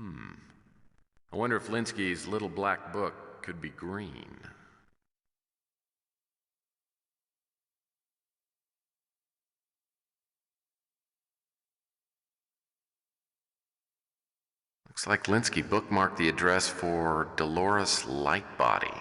I wonder if Linsky's little black book could be green. Looks like Linsky bookmarked the address for Dolores Lightbody.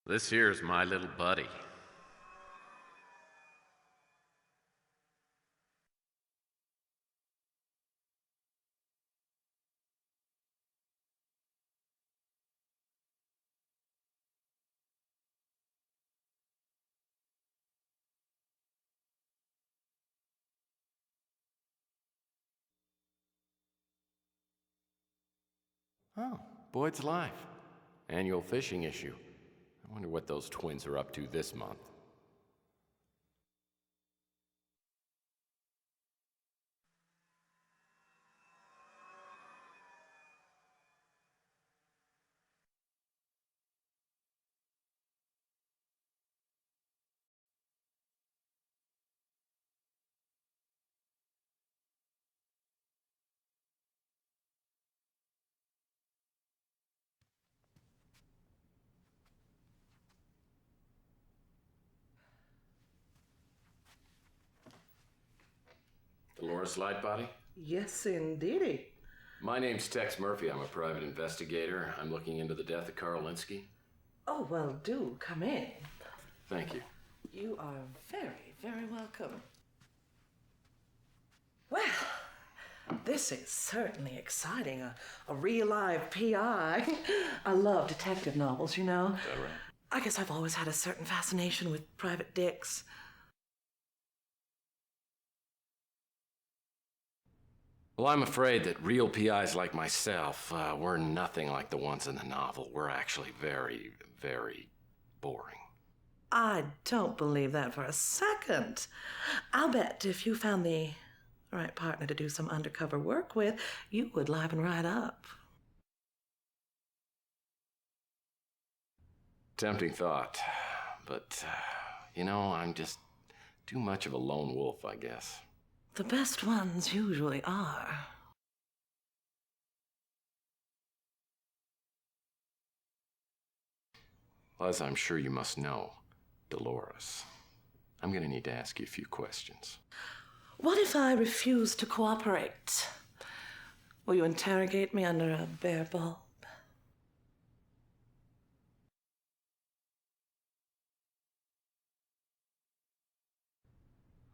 This here's my little buddy. Oh, Boyd's Life. Annual fishing issue. I wonder what those twins are up to this month. Dolores Lightbody? Yes, indeedy. My name's Tex Murphy. I'm a private investigator. I'm looking into the death of Carl Linsky. Oh, well, do come in. Thank you. You are very, very welcome. Well, this is certainly exciting. A real live PI. I love detective novels, you know. Is that right? I guess I've always had a certain fascination with private dicks. Well, I'm afraid that real PIs like myself, we're nothing like the ones in the novel. We're actually very, very boring. I don't believe that for a second. I'll bet if you found the right partner to do some undercover work with, you would liven right up. Tempting thought. But, I'm just too much of a lone wolf, I guess. The best ones usually are. Well, as I'm sure you must know, Dolores, I'm gonna need to ask you a few questions. What if I refuse to cooperate? Will you interrogate me under a bare bulb?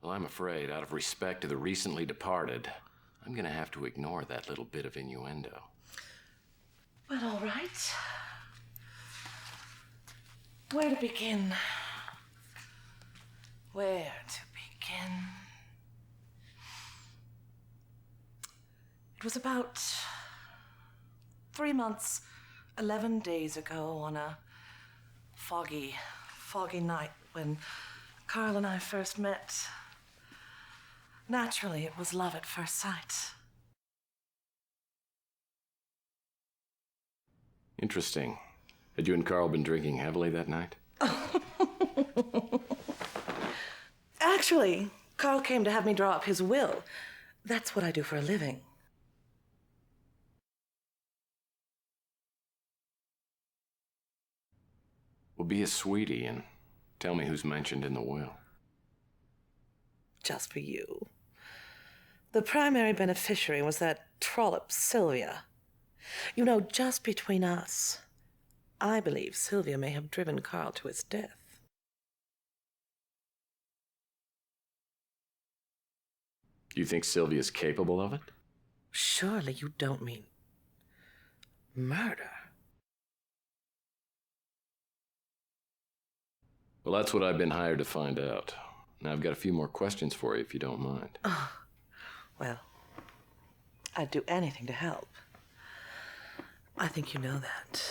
Well, I'm afraid, out of respect to the recently departed, I'm gonna have to ignore that little bit of innuendo. Well, all right. Where to begin? Where to begin? It was about 3 months, 11 days ago on a foggy night when Carl and I first met. Naturally, it was love at first sight. Interesting. Had you and Carl been drinking heavily that night? Actually, Carl came to have me draw up his will. That's what I do for a living. Well, be a sweetie and tell me who's mentioned in the will. Just for you. The primary beneficiary was that trollop Sylvia. You know, just between us, I believe Sylvia may have driven Carl to his death. You think Sylvia's capable of it? Surely you don't mean murder? Well, that's what I've been hired to find out. Now, I've got a few more questions for you, if you don't mind. Oh, well, I'd do anything to help. I think you know that.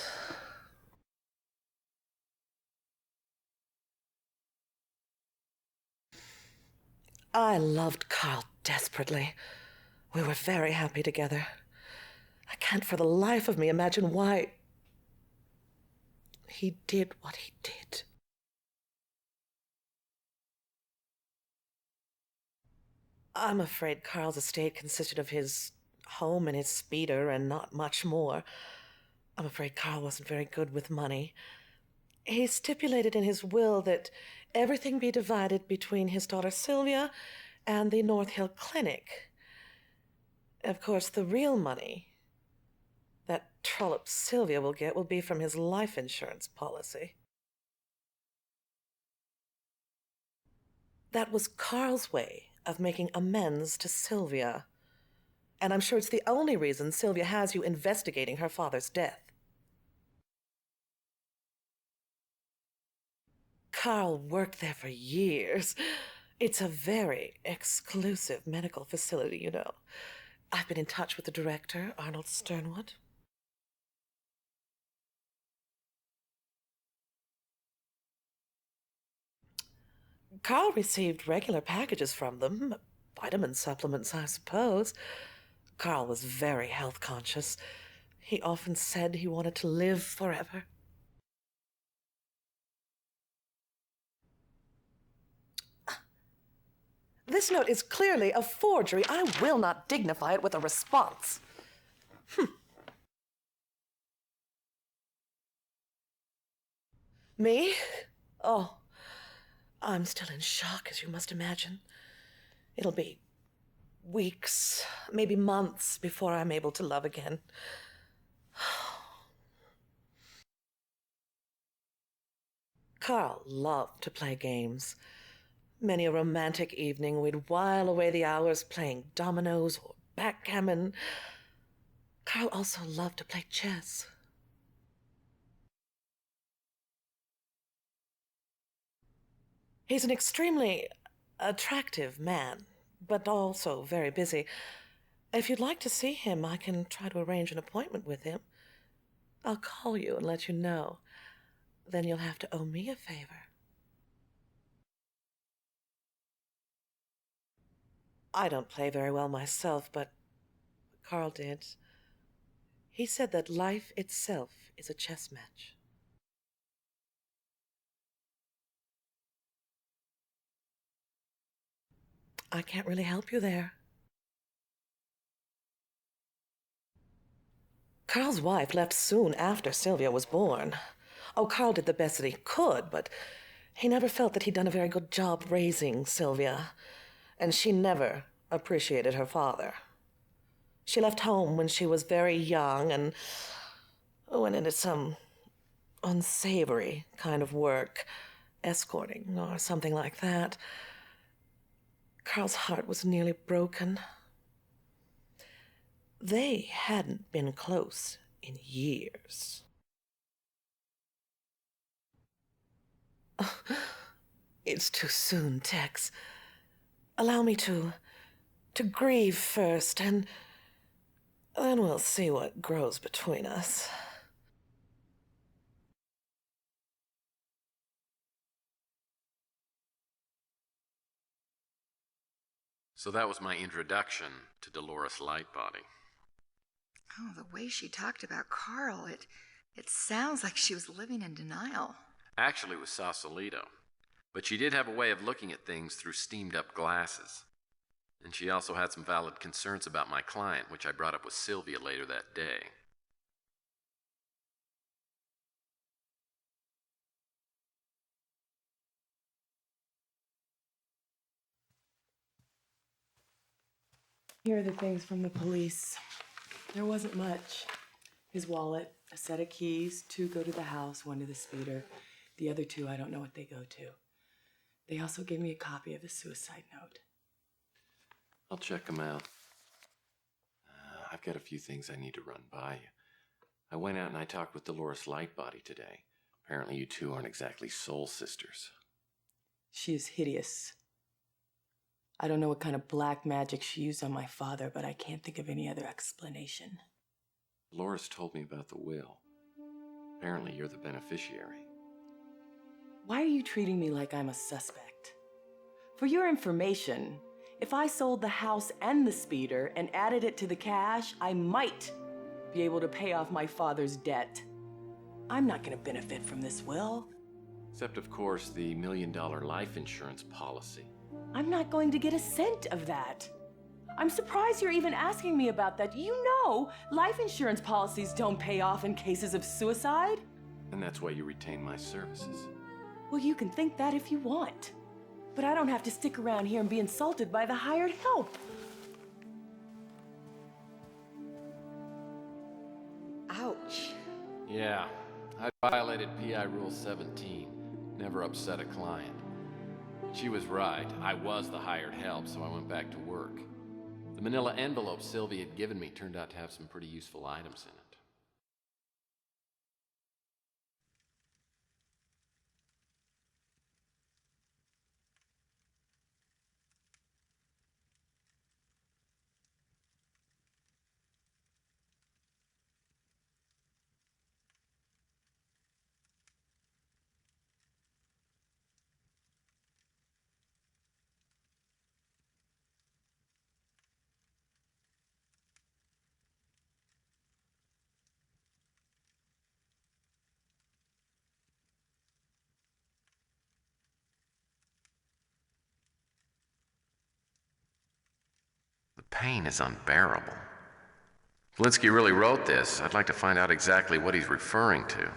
I loved Carl desperately. We were very happy together. I can't for the life of me imagine why he did what he did. I'm afraid Carl's estate consisted of his home and his speeder and not much more. I'm afraid Carl wasn't very good with money. He stipulated in his will that everything be divided between his daughter Sylvia and the North Hill Clinic. Of course, the real money that trollop Sylvia will get will be from his life insurance policy. That was Carl's way of making amends to Sylvia. And I'm sure it's the only reason Sylvia has you investigating her father's death. Carl worked there for years. It's a very exclusive medical facility, you know. I've been in touch with the director, Arnold Sternwood. Carl received regular packages from them, vitamin supplements, I suppose. Carl was very health conscious. He often said he wanted to live forever. This note is clearly a forgery. I will not dignify it with a response. Me? Oh, I'm still in shock, as you must imagine. It'll be weeks, maybe months before I'm able to love again. Carl loved to play games. Many a romantic evening we'd while away the hours playing dominoes or backgammon. Carl also loved to play chess. He's an extremely attractive man, but also very busy. If you'd like to see him, I can try to arrange an appointment with him. I'll call you and let you know. Then you'll have to owe me a favor. I don't play very well myself, but Carl did. He said that life itself is a chess match. I can't really help you there. Carl's wife left soon after Sylvia was born. Oh, Carl did the best that he could, but he never felt that he'd done a very good job raising Sylvia, and she never appreciated her father. She left home when she was very young and went into some unsavory kind of work, escorting or something like that. Carl's heart was nearly broken. They hadn't been close in years. It's too soon, Tex. Allow me to grieve first, and then we'll see what grows between us. So that was my introduction to Dolores Lightbody. Oh, the way she talked about Carl, it sounds like she was living in denial. Actually, it was Sausalito. But she did have a way of looking at things through steamed-up glasses. And she also had some valid concerns about my client, which I brought up with Sylvia later that day. Here are the things from the police. There wasn't much. His wallet, a set of keys, 2 go to the house, 1 to the speeder. The other 2, I don't know what they go to. They also gave me a copy of the suicide note. I'll check them out. I've got a few things I need to run by you. I went out and I talked with Dolores Lightbody today. Apparently you two aren't exactly soul sisters. She is hideous. I don't know what kind of black magic she used on my father, but I can't think of any other explanation. Dolores told me about the will. Apparently you're the beneficiary. Why are you treating me like I'm a suspect? For your information, if I sold the house and the speeder and added it to the cash, I might be able to pay off my father's debt. I'm not going to benefit from this will. Except, of course, the $1 million life insurance policy. I'm not going to get a cent of that. I'm surprised you're even asking me about that. You know, life insurance policies don't pay off in cases of suicide. And that's why you retain my services. Well, you can think that if you want. But I don't have to stick around here and be insulted by the hired help. Ouch. Yeah, I violated PI Rule 17. Never upset a client. She was right. I was the hired help, so I went back to work. The manila envelope Sylvia had given me turned out to have some pretty useful items in it. The pain is unbearable. If Linsky really wrote this, I'd like to find out exactly what he's referring to.